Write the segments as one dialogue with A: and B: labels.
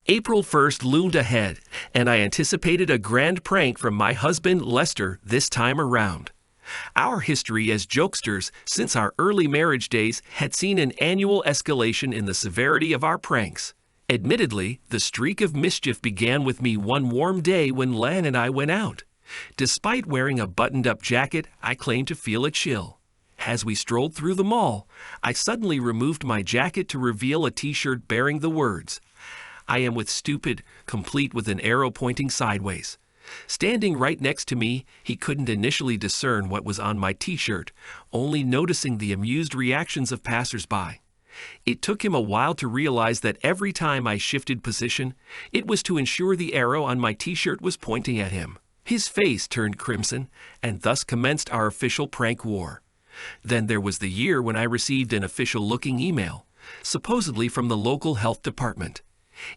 A: April 1st loomed ahead, and I anticipated a grand prank from my husband Lester this time around. Our history as jokesters since our early marriage days had seen an annual escalation in the severity of our pranks. Admittedly, the streak of mischief began with me one warm day when Lan and I went out. Despite wearing a buttoned-up jacket, I claimed to feel a chill. As we strolled through the mall, I suddenly removed my jacket to reveal a t-shirt bearing the words, "I am with stupid," complete with an arrow pointing sideways. Standing right next to me, he couldn't initially discern what was on my t-shirt, only noticing the amused reactions of passers-by. It took him a while to realize that every time I shifted position, it was to ensure the arrow on my t-shirt was pointing at him. His face turned crimson, and thus commenced our official prank war. Then there was the year when I received an official-looking email, supposedly from the local health department.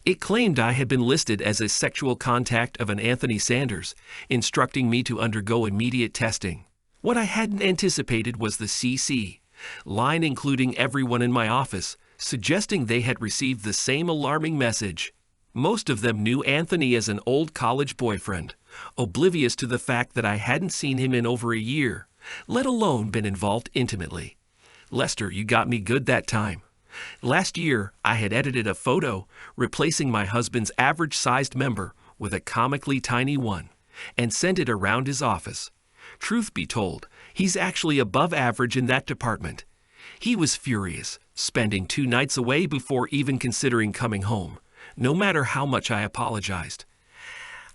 A: It claimed I had been listed as a sexual contact of an Anthony Sanders, instructing me to undergo immediate testing. What I hadn't anticipated was the CC line including everyone in my office, suggesting they had received the same alarming message. Most of them knew Anthony as an old college boyfriend, oblivious to the fact that I hadn't seen him in over a year, let alone been involved intimately. "Lester, you got me good that time. Last year, I had edited a photo replacing my husband's average-sized member with a comically tiny one and sent it around his office. Truth be told, he's actually above average in that department. He was furious, spending 2 nights away before even considering coming home, no matter how much I apologized.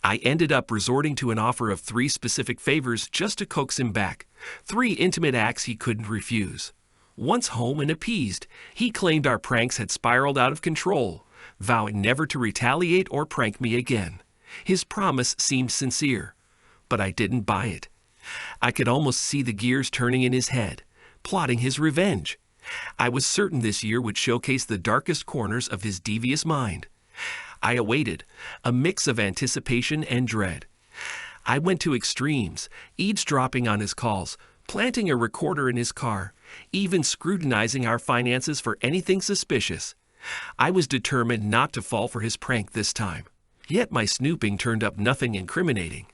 A: I ended up resorting to an offer of 3 specific favors just to coax him back, 3 intimate acts he couldn't refuse. Once home and appeased, he claimed our pranks had spiraled out of control, vowing never to retaliate or prank me again. His promise seemed sincere, but I didn't buy it. I could almost see the gears turning in his head, plotting his revenge. I was certain this year would showcase the darkest corners of his devious mind. I awaited, a mix of anticipation and dread. I went to extremes, eavesdropping on his calls, planting a recorder in his car, even scrutinizing our finances for anything suspicious. I was determined not to fall for his prank this time. Yet my snooping turned up nothing incriminating.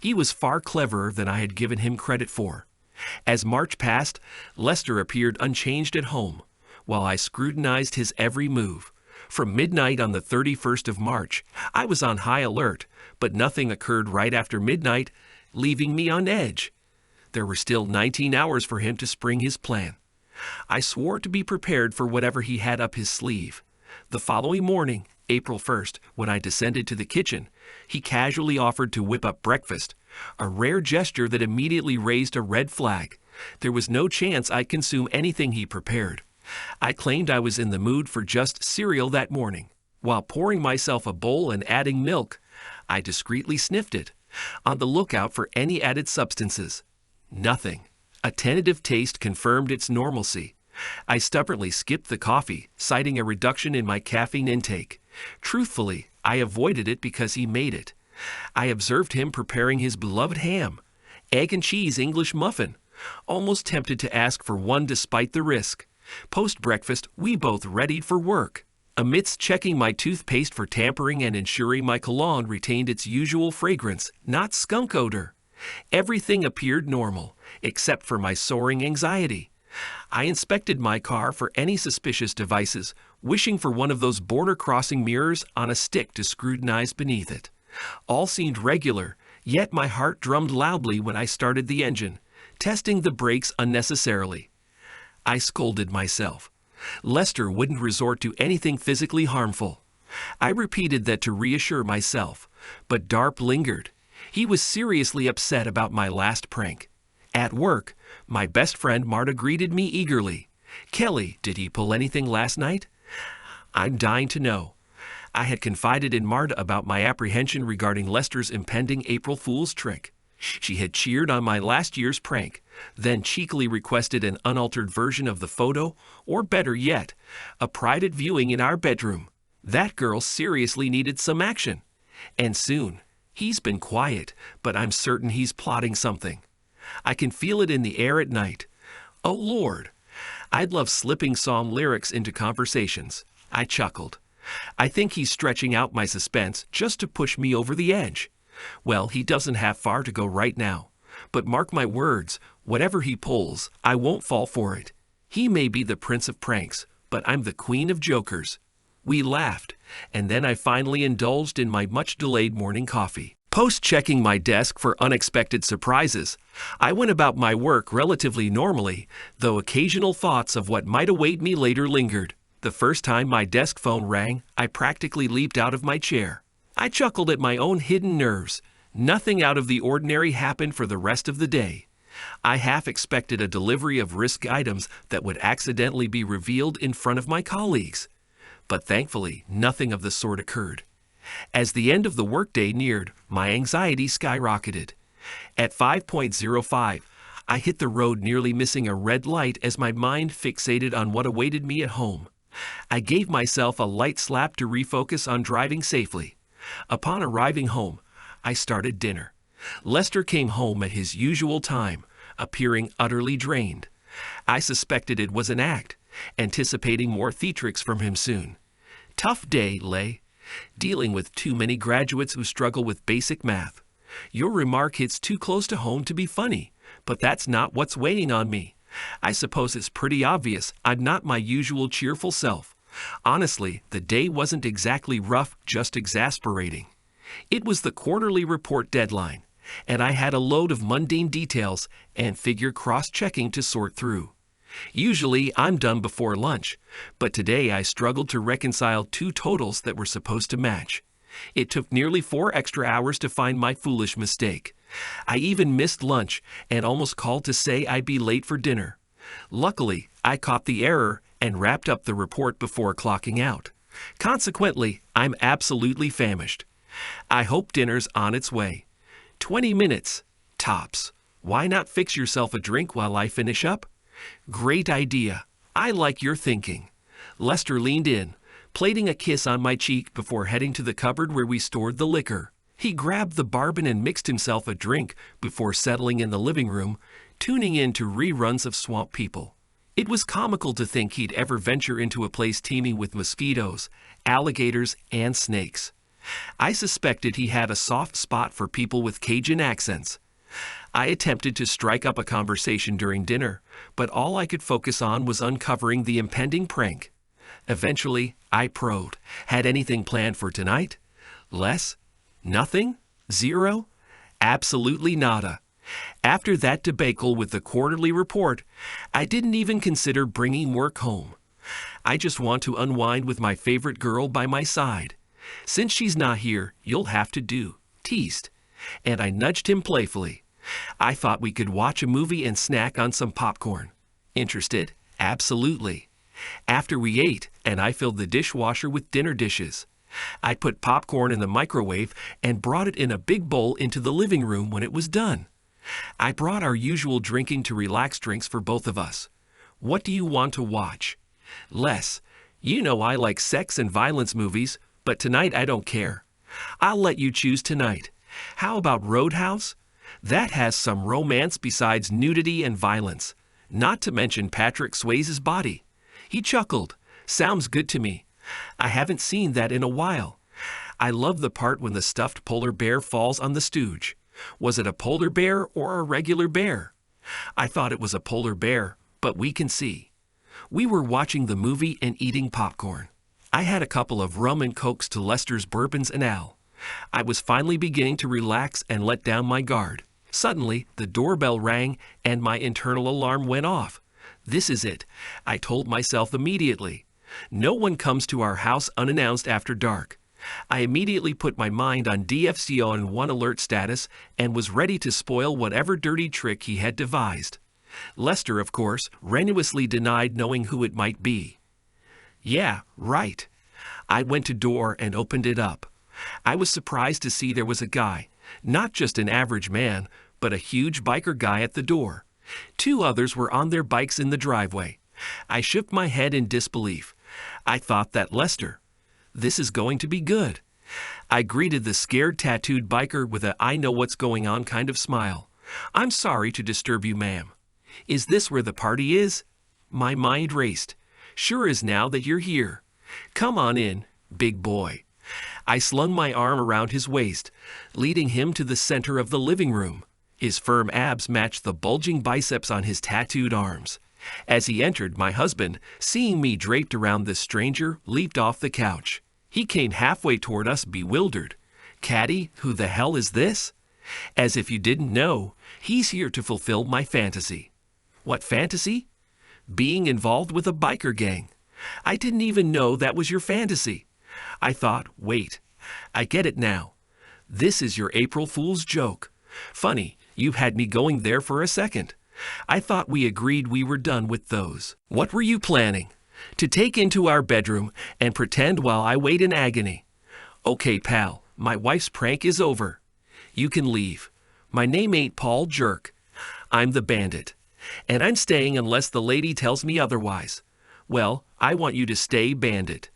A: He was far cleverer than I had given him credit for. As March passed, Lester appeared unchanged at home, while I scrutinized his every move. From midnight on the 31st of March, I was on high alert, but nothing occurred right after midnight, leaving me on edge. There were still 19 hours for him to spring his plan. I swore to be prepared for whatever he had up his sleeve. The following morning, April 1st, when I descended to the kitchen, he casually offered to whip up breakfast, a rare gesture that immediately raised a red flag. There was no chance I'd consume anything he prepared. I claimed I was in the mood for just cereal that morning. While pouring myself a bowl and adding milk, I discreetly sniffed it, on the lookout for any added substances. Nothing. A tentative taste confirmed its normalcy. I stubbornly skipped the coffee, citing a reduction in my caffeine intake. Truthfully, I avoided it because he made it. I observed him preparing his beloved ham, egg and cheese English muffin, almost tempted to ask for one despite the risk. Post-breakfast, we both readied for work. Amidst checking my toothpaste for tampering and ensuring my cologne retained its usual fragrance, not skunk odor, everything appeared normal, except for my soaring anxiety. I inspected my car for any suspicious devices, wishing for one of those border-crossing mirrors on a stick to scrutinize beneath it. All seemed regular, yet my heart drummed loudly when I started the engine, testing the brakes unnecessarily. I scolded myself. Lester wouldn't resort to anything physically harmful. I repeated that to reassure myself, but Darp lingered. He was seriously upset about my last prank. At work, my best friend Marta greeted me eagerly. "Kelly, did he pull anything last night?" I'm dying to know. I had confided in Marta about my apprehension regarding Lester's impending April Fool's trick. She had cheered on my last year's prank, then cheekily requested an unaltered version of the photo, or better yet, a private viewing in our bedroom. That girl seriously needed some action. And soon. He's been quiet, but I'm certain he's plotting something. I can feel it in the air at night. Oh Lord, I'd love slipping psalm lyrics into conversations. I chuckled. I think he's stretching out my suspense just to push me over the edge. Well, he doesn't have far to go right now. But mark my words, whatever he pulls, I won't fall for it. He may be the prince of pranks, but I'm the queen of jokers. We laughed, and then I finally indulged in my much-delayed morning coffee. Post-checking my desk for unexpected surprises, I went about my work relatively normally, though occasional thoughts of what might await me later lingered. The first time my desk phone rang, I practically leaped out of my chair. I chuckled at my own hidden nerves. Nothing out of the ordinary happened for the rest of the day. I half expected a delivery of risk items that would accidentally be revealed in front of my colleagues. But thankfully, nothing of the sort occurred. As the end of the workday neared, my anxiety skyrocketed. At 5:05, I hit the road, nearly missing a red light as my mind fixated on what awaited me at home. I gave myself a light slap to refocus on driving safely. Upon arriving home, I started dinner. Lester came home at his usual time, appearing utterly drained. I suspected it was an act, anticipating more theatrics from him soon. Tough day, Lay. Dealing with too many graduates who struggle with basic math. Your remark hits too close to home to be funny, but that's not what's weighing on me. I suppose it's pretty obvious I'm not my usual cheerful self. Honestly, the day wasn't exactly rough, just exasperating. It was the quarterly report deadline, and I had a load of mundane details and figure cross-checking to sort through. Usually, I'm done before lunch, but today I struggled to reconcile two totals that were supposed to match. It took nearly 4 extra hours to find my foolish mistake. I even missed lunch and almost called to say I'd be late for dinner. Luckily, I caught the error and wrapped up the report before clocking out. Consequently, I'm absolutely famished. I hope dinner's on its way. 20 minutes, tops. Why not fix yourself a drink while I finish up? Great idea. I like your thinking. Lester leaned in, plating a kiss on my cheek before heading to the cupboard where we stored the liquor. He grabbed the bourbon and mixed himself a drink before settling in the living room, tuning in to reruns of Swamp People. It was comical to think he'd ever venture into a place teeming with mosquitoes, alligators, and snakes. I suspected he had a soft spot for people with Cajun accents. I attempted to strike up a conversation during dinner, but all I could focus on was uncovering the impending prank. Eventually, I probed. Had anything planned for tonight? Less? Nothing? Zero? Absolutely nada. After that debacle with the quarterly report, I didn't even consider bringing work home. I just want to unwind with my favorite girl by my side. Since she's not here, you'll have to do. Teased. And I nudged him playfully. I thought we could watch a movie and snack on some popcorn. Interested? Absolutely. After we ate, and I filled the dishwasher with dinner dishes. I put popcorn in the microwave and brought it in a big bowl into the living room when it was done. I brought our usual drinking to relax drinks for both of us. What do you want to watch? Les, you know I like sex and violence movies, but tonight I don't care. I'll let you choose tonight. How about Roadhouse? That has some romance besides nudity and violence, not to mention Patrick Swayze's body. He chuckled. Sounds good to me. I haven't seen that in a while. I love the part when the stuffed polar bear falls on the stooge. Was it a polar bear or a regular bear? I thought it was a polar bear, but we can see. We were watching the movie and eating popcorn. I had a couple of rum and cokes to Lester's bourbons and ale. I was finally beginning to relax and let down my guard. Suddenly, the doorbell rang and my internal alarm went off. This is it, I told myself immediately. No one comes to our house unannounced after dark. I immediately put my mind on DFCO on 1 alert status and was ready to spoil whatever dirty trick he had devised. Lester, of course, strenuously denied knowing who it might be. Yeah, right. I went to door and opened it up. I was surprised to see there was a guy, not just an average man, but a huge biker guy at the door. 2 others were on their bikes in the driveway. I shook my head in disbelief. I thought that Lester. This is going to be good. I greeted the scared tattooed biker with a I know what's going on kind of smile. I'm sorry to disturb you, ma'am. Is this where the party is? My mind raced. Sure is now that you're here. Come on in. big boy. I slung my arm around his waist, leading him to the center of the living room. His firm abs matched the bulging biceps on his tattooed arms. As he entered, my husband, seeing me draped around this stranger, leaped off the couch. He came halfway toward us, bewildered. "Caddy, who the hell is this?" "As if you didn't know, he's here to fulfill my fantasy." "What fantasy?" "Being involved with a biker gang." "I didn't even know that was your fantasy." I thought, wait, I get it now. This is your April Fool's joke. Funny, you had me going there for a second. I thought we agreed we were done with those. What were you planning? To take into our bedroom and pretend while I wait in agony. Okay, pal, my wife's prank is over. You can leave. My name ain't Paul Jerk. I'm the bandit. And I'm staying unless the lady tells me otherwise. Well, I want you to stay, bandit.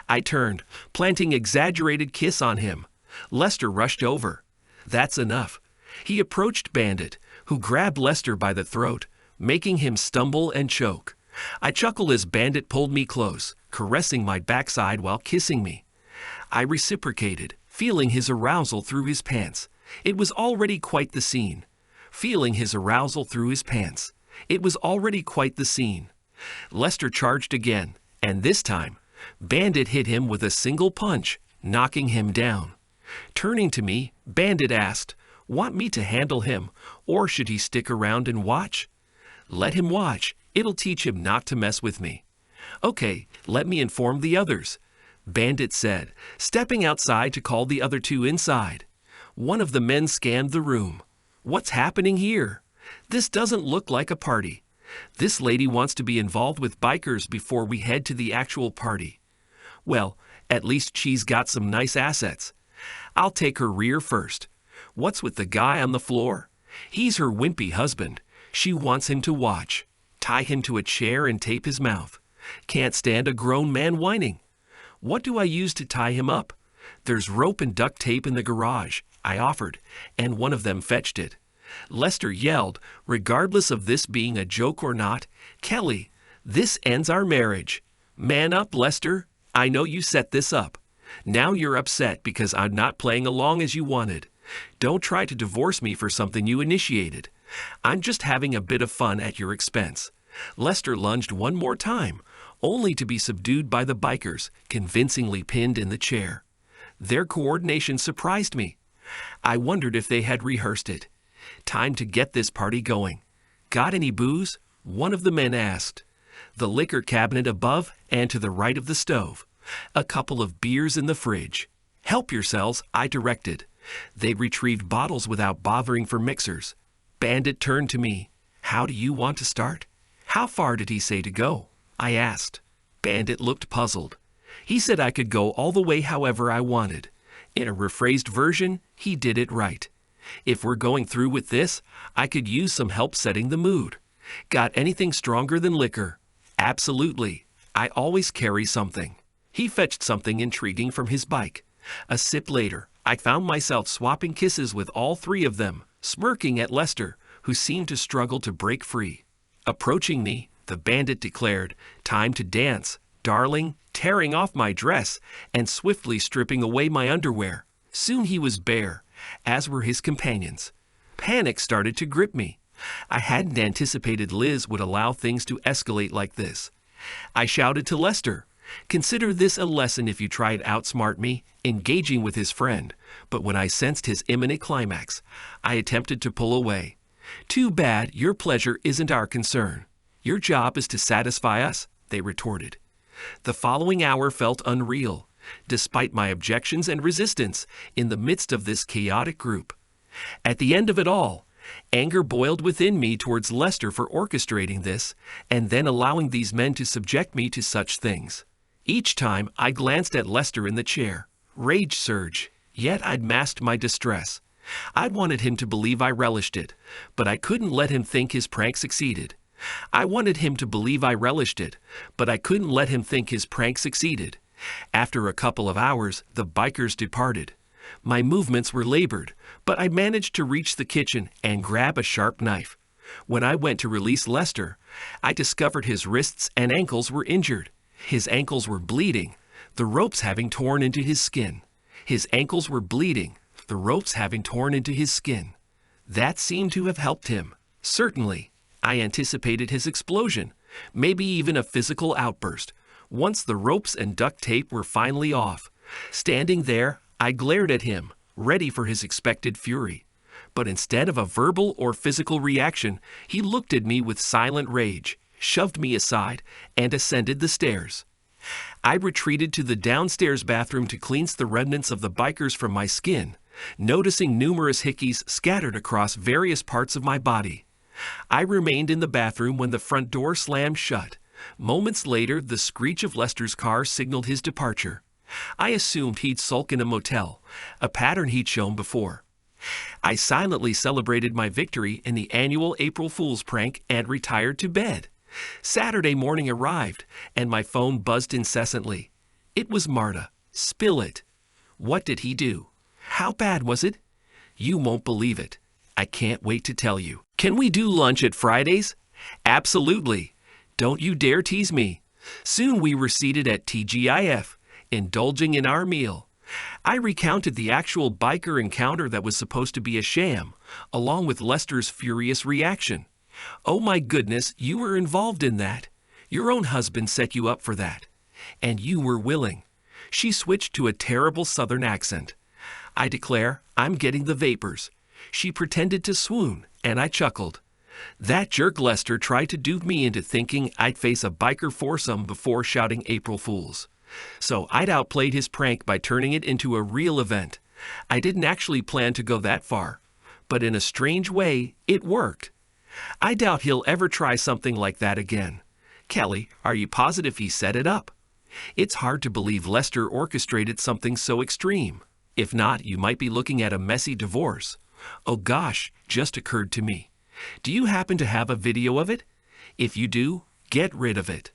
A: I turned, planting exaggerated kiss on him. Lester rushed over. That's enough. He approached Bandit, who grabbed Lester by the throat, making him stumble and choke. I chuckled as Bandit pulled me close, caressing my backside while kissing me. I reciprocated, feeling his arousal through his pants. It was already quite the scene. Feeling his arousal through his pants. It was already quite the scene. Lester charged again, and this time, Bandit hit him with a single punch, knocking him down. Turning to me, Bandit asked, "Want me to handle him, or should he stick around and watch?" "Let him watch. It'll teach him not to mess with me." "Okay, let me inform the others," Bandit said, stepping outside to call the other two inside. One of the men scanned the room. "What's happening here? This doesn't look like a party. This lady wants to be involved with bikers before we head to the actual party. Well, at least she's got some nice assets. I'll take her rear first. What's with the guy on the floor? He's her wimpy husband. She wants him to watch. Tie him to a chair and tape his mouth. Can't stand a grown man whining. What do I use to tie him up? There's rope and duct tape in the garage, I offered, and one of them fetched it. Lester yelled, regardless of this being a joke or not, "Kelly, this ends our marriage." "Man up, Lester. I know you set this up. Now you're upset because I'm not playing along as you wanted. Don't try to divorce me for something you initiated. I'm just having a bit of fun at your expense." Lester lunged one more time, only to be subdued by the bikers, convincingly pinned in the chair. Their coordination surprised me. I wondered if they had rehearsed it. Time to get this party going. "Got any booze?" one of the men asked. The liquor cabinet above and to the right of the stove. A couple of beers in the fridge. "Help yourselves," I directed. They retrieved bottles without bothering for mixers. Bandit turned to me. "How do you want to start?" "How far did he say to go?" I asked. Bandit looked puzzled. He said I could go all the way however I wanted. In a rephrased version, he did it right. If we're going through with this, I could use some help setting the mood. "Got anything stronger than liquor?" "Absolutely. I always carry something." He fetched something intriguing from his bike. A sip later, I found myself swapping kisses with all three of them, smirking at Lester, who seemed to struggle to break free. Approaching me, the bandit declared, "Time to dance, darling," tearing off my dress and swiftly stripping away my underwear. Soon he was bare, as were his companions. Panic started to grip me. I hadn't anticipated Liz would allow things to escalate like this. I shouted to Lester, "Consider this a lesson if you try to outsmart me," engaging with his friend, but when I sensed his imminent climax, I attempted to pull away. "Too bad your pleasure isn't our concern. Your job is to satisfy us," they retorted. The following hour felt unreal, despite my objections and resistance in the midst of this chaotic group. At the end of it all, anger boiled within me towards Lester for orchestrating this and then allowing these men to subject me to such things. Each time I glanced at Lester in the chair. Rage surged, yet I'd masked my distress. I wanted him to believe I relished it, but I couldn't let him think his prank succeeded. I wanted him to believe I relished it, but I couldn't let him think his prank succeeded. After a couple of hours, the bikers departed. My movements were labored, but I managed to reach the kitchen and grab a sharp knife. When I went to release Lester, I discovered his wrists and ankles were injured. His ankles were bleeding, the ropes having torn into his skin. His ankles were bleeding, the ropes having torn into his skin. That seemed to have helped him. Certainly, I anticipated his explosion, maybe even a physical outburst, once the ropes and duct tape were finally off. Standing there, I glared at him, ready for his expected fury. But instead of a verbal or physical reaction, he looked at me with silent rage, shoved me aside, and ascended the stairs. I retreated to the downstairs bathroom to cleanse the remnants of the bikers from my skin, noticing numerous hickeys scattered across various parts of my body. I remained in the bathroom when the front door slammed shut. Moments later, the screech of Lester's car signaled his departure. I assumed he'd sulk in a motel, a pattern he'd shown before. I silently celebrated my victory in the annual April Fool's prank and retired to bed. Saturday morning arrived, and my phone buzzed incessantly. It was Marta. Spill it. What did he do? How bad was it? You won't believe it. I can't wait to tell you. Can we do lunch at Fridays? Absolutely. Don't you dare tease me. Soon we were seated at TGIF, indulging in our meal. I recounted the actual biker encounter that was supposed to be a sham, along with Lester's furious reaction. Oh my goodness, you were involved in that. Your own husband set you up for that. And you were willing. She switched to a terrible southern accent. I declare, I'm getting the vapors. She pretended to swoon, and I chuckled. That jerk Lester tried to dupe me into thinking I'd face a biker foursome before shouting April Fools. So I'd outplayed his prank by turning it into a real event. I didn't actually plan to go that far, but in a strange way, it worked. I doubt he'll ever try something like that again. Kelly, are you positive he set it up? It's hard to believe Lester orchestrated something so extreme. If not, you might be looking at a messy divorce. Oh gosh, just occurred to me. Do you happen to have a video of it? If you do, get rid of it.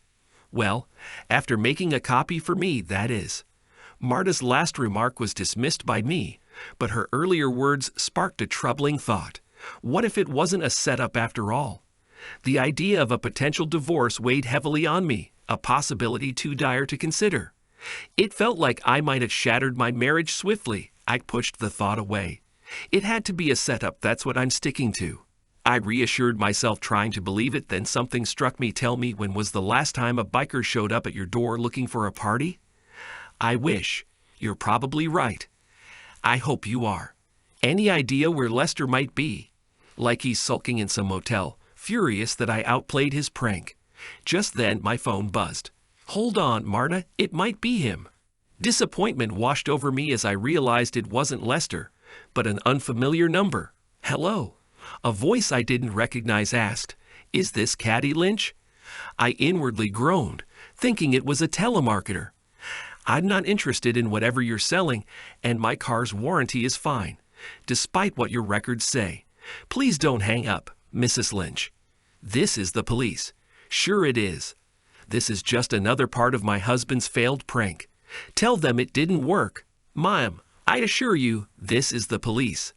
A: Well, after making a copy for me, that is. Marta's last remark was dismissed by me, but her earlier words sparked a troubling thought. What if it wasn't a setup after all? The idea of a potential divorce weighed heavily on me, a possibility too dire to consider. It felt like I might have shattered my marriage swiftly. I pushed the thought away. It had to be a setup, that's what I'm sticking to. I reassured myself trying to believe it, then something struck me. Tell me, when was the last time a biker showed up at your door looking for a party? I wish. You're probably right. I hope you are. Any idea where Lester might be? Like he's sulking in some motel, furious that I outplayed his prank. Just then my phone buzzed. Hold on, Marta, it might be him. Disappointment washed over me as I realized it wasn't Lester, but an unfamiliar number. Hello. A voice I didn't recognize asked, "Is this Caddy Lynch?" I inwardly groaned, thinking it was a telemarketer. I'm not interested in whatever you're selling, and my car's warranty is fine, despite what your records say. Please don't hang up, Mrs. Lynch. This is the police. Sure it is. This is just another part of my husband's failed prank. Tell them it didn't work. Ma'am, I assure you, this is the police.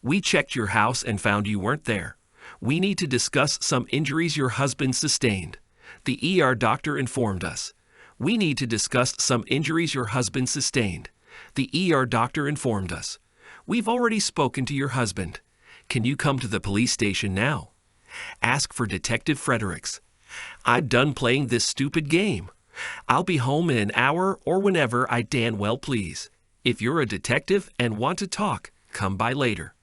A: We checked your house and found you weren't there. We need to discuss some injuries your husband sustained. The ER doctor informed us. We need to discuss some injuries your husband sustained. The ER doctor informed us. We've already spoken to your husband. Can you come to the police station now? Ask for Detective Fredericks. I'm done playing this stupid game. I'll be home in an hour or whenever I damn well please. If you're a detective and want to talk, come by later.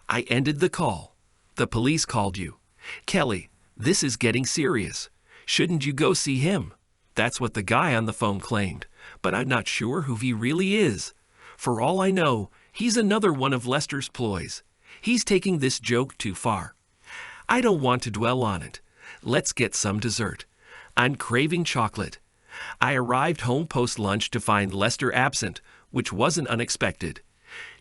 A: I ended the call. The police called you. Kelly, this is getting serious. Shouldn't you go see him? That's what the guy on the phone claimed, but I'm not sure who he really is. For all I know, he's another one of Lester's ploys. He's taking this joke too far. I don't want to dwell on it. Let's get some dessert. I'm craving chocolate. I arrived home post-lunch to find Lester absent, which wasn't unexpected.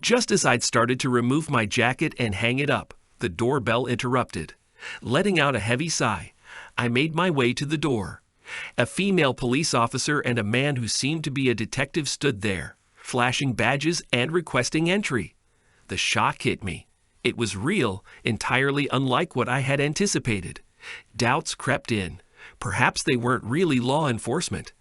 A: Just as I'd started to remove my jacket and hang it up, the doorbell interrupted. Letting out a heavy sigh, I made my way to the door. A female police officer and a man who seemed to be a detective stood there, flashing badges and requesting entry. The shock hit me. It was real, entirely unlike what I had anticipated. Doubts crept in. Perhaps they weren't really law enforcement.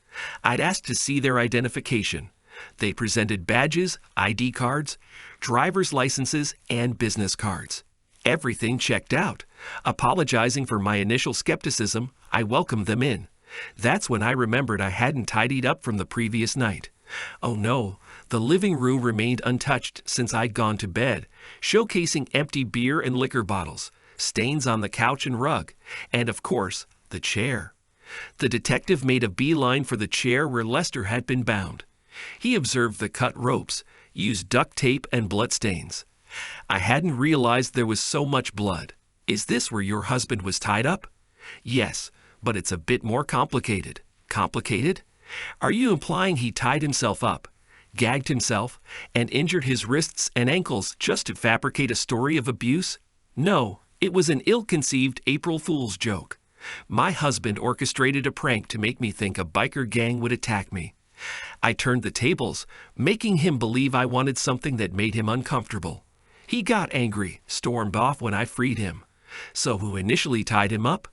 A: I'd asked to see their identification. They presented badges, ID cards, driver's licenses, and business cards. Everything checked out. Apologizing for my initial skepticism, I welcomed them in. That's when I remembered I hadn't tidied up from the previous night. Oh no, the living room remained untouched since I'd gone to bed, showcasing empty beer and liquor bottles, stains on the couch and rug, and of course, the chair. The detective made a beeline for the chair where Lester had been bound. He observed the cut ropes, used duct tape and bloodstains. I hadn't realized there was so much blood. Is this where your husband was tied up? Yes, but it's a bit more complicated. Complicated? Are you implying he tied himself up, gagged himself, and injured his wrists and ankles just to fabricate a story of abuse? No, it was an ill-conceived April Fool's joke. My husband orchestrated a prank to make me think a biker gang would attack me. I turned the tables, making him believe I wanted something that made him uncomfortable. He got angry, stormed off when I freed him. So who initially tied him up?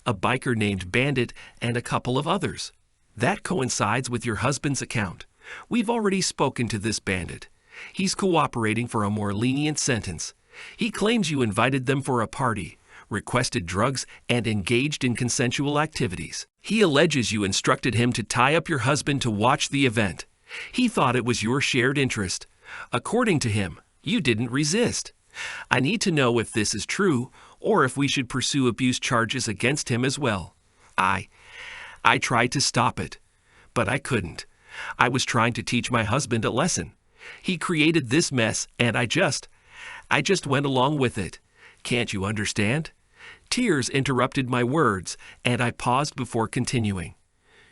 A: A biker named Bandit and a couple of others. That coincides with your husband's account. We've already spoken to this bandit. He's cooperating for a more lenient sentence. He claims you invited them for a party, requested drugs, and engaged in consensual activities. He alleges you instructed him to tie up your husband to watch the event. He thought it was your shared interest. According to him, you didn't resist. I need to know if this is true, or if we should pursue abuse charges against him as well. I tried to stop it, but I couldn't. I was trying to teach my husband a lesson. He created this mess, and I just went along with it. Can't you understand? Tears interrupted my words, and I paused before continuing.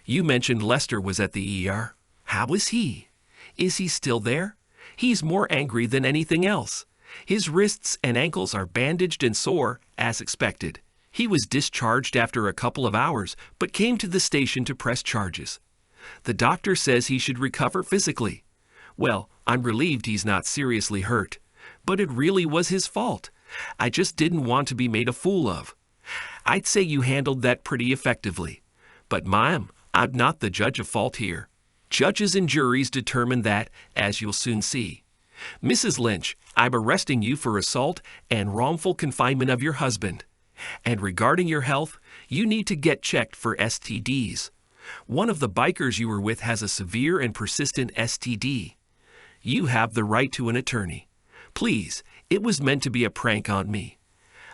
A: You mentioned Lester was at the ER. How is he? Is he still there? He's more angry than anything else. His wrists and ankles are bandaged and sore, as expected. He was discharged after a couple of hours, but came to the station to press charges. The doctor says he should recover physically. Well, I'm relieved he's not seriously hurt. But it really was his fault. I just didn't want to be made a fool of. I'd say you handled that pretty effectively. But, Ma'am, I'm not the judge of fault here. Judges and juries determine that, as you'll soon see. Mrs. Lynch, I'm arresting you for assault and wrongful confinement of your husband. And regarding your health, you need to get checked for STDs. One of the bikers you were with has a severe and persistent STD. You have the right to an attorney. Please, it was meant to be a prank on me.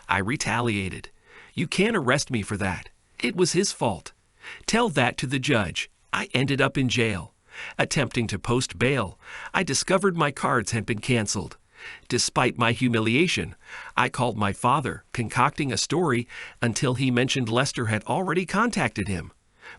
A: I retaliated. You can't arrest me for that. It was his fault. Tell that to the judge. I ended up in jail. Attempting to post bail, I discovered my cards had been canceled. Despite my humiliation, I called my father, concocting a story until he mentioned Lester had already contacted him.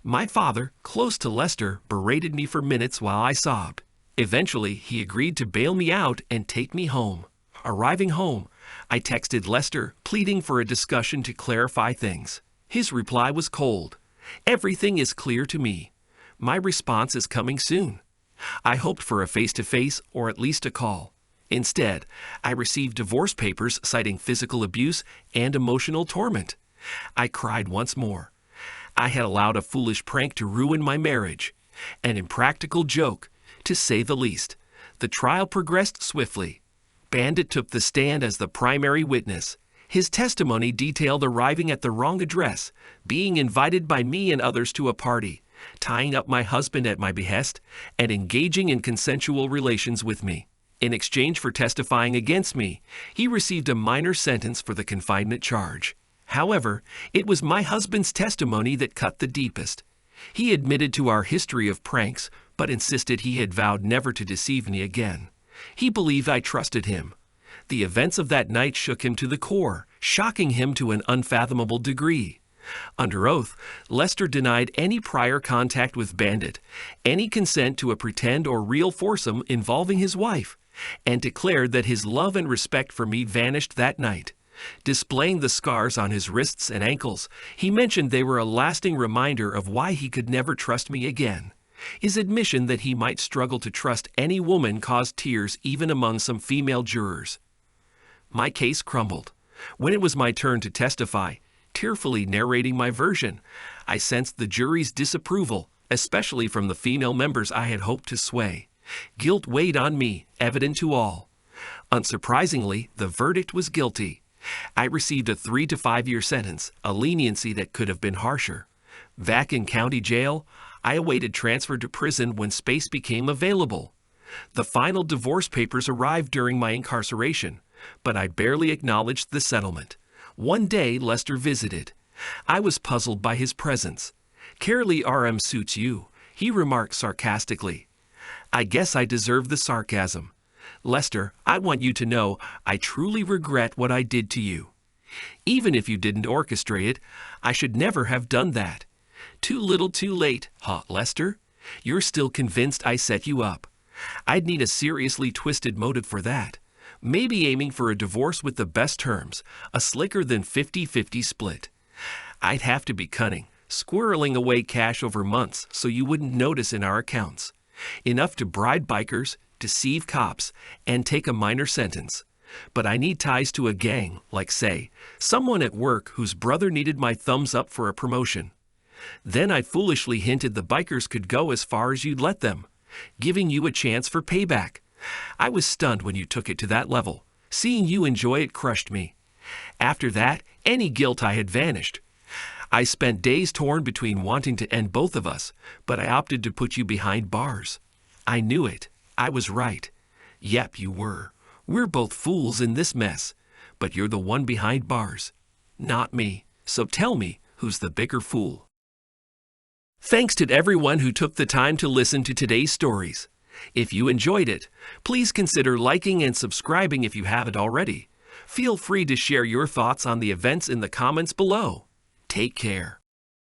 A: My father, close to Lester, berated me for minutes while I sobbed. Eventually, he agreed to bail me out and take me home. Arriving home, I texted Lester, pleading for a discussion to clarify things. His reply was cold. Everything is clear to me. My response is coming soon. I hoped for a face-to-face or at least a call. Instead, I received divorce papers citing physical abuse and emotional torment. I cried once more. I had allowed a foolish prank to ruin my marriage. An impractical joke, to say the least. The trial progressed swiftly. Bandit took the stand as the primary witness. His testimony detailed arriving at the wrong address, being invited by me and others to a party, tying up my husband at my behest, and engaging in consensual relations with me. In exchange for testifying against me, he received a minor sentence for the confinement charge. However, it was my husband's testimony that cut the deepest. He admitted to our history of pranks, but insisted he had vowed never to deceive me again. He believed I trusted him. The events of that night shook him to the core, shocking him to an unfathomable degree. Under oath, Lester denied any prior contact with Bandit, any consent to a pretend or real foursome involving his wife, and declared that his love and respect for me vanished that night. Displaying the scars on his wrists and ankles, he mentioned they were a lasting reminder of why he could never trust me again. His admission that he might struggle to trust any woman caused tears even among some female jurors. My case crumbled. When it was my turn to testify, tearfully narrating my version, I sensed the jury's disapproval, especially from the female members I had hoped to sway. Guilt weighed on me, evident to all. Unsurprisingly, the verdict was guilty. I received a 3 to 5 year sentence, a leniency that could have been harsher. Back in county jail, I awaited transfer to prison when space became available. The final divorce papers arrived during my incarceration, but I barely acknowledged the settlement. One day, Lester visited. I was puzzled by his presence. "Carely RM suits you," he remarked sarcastically. I guess I deserve the sarcasm. "Lester, I want you to know I truly regret what I did to you. Even if you didn't orchestrate it, I should never have done that." "Too little too late, huh, Lester? You're still convinced I set you up. I'd need a seriously twisted motive for that. Maybe aiming for a divorce with the best terms, a slicker than 50-50 split. I'd have to be cunning, squirreling away cash over months so you wouldn't notice in our accounts. Enough to bribe bikers, deceive cops, and take a minor sentence. But I need ties to a gang, like, say, someone at work whose brother needed my thumbs up for a promotion. Then I foolishly hinted the bikers could go as far as you'd let them, giving you a chance for payback. I was stunned when you took it to that level. Seeing you enjoy it crushed me. After that, any guilt I had vanished. I spent days torn between wanting to end both of us, but I opted to put you behind bars. I knew it. I was right. Yep, you were. We're both fools in this mess, but you're the one behind bars, not me. So tell me, who's the bigger fool? Thanks to everyone who took the time to listen to today's stories. If you enjoyed it, please consider liking and subscribing if you haven't already. Feel free to share your thoughts on the events in the comments below. Take care.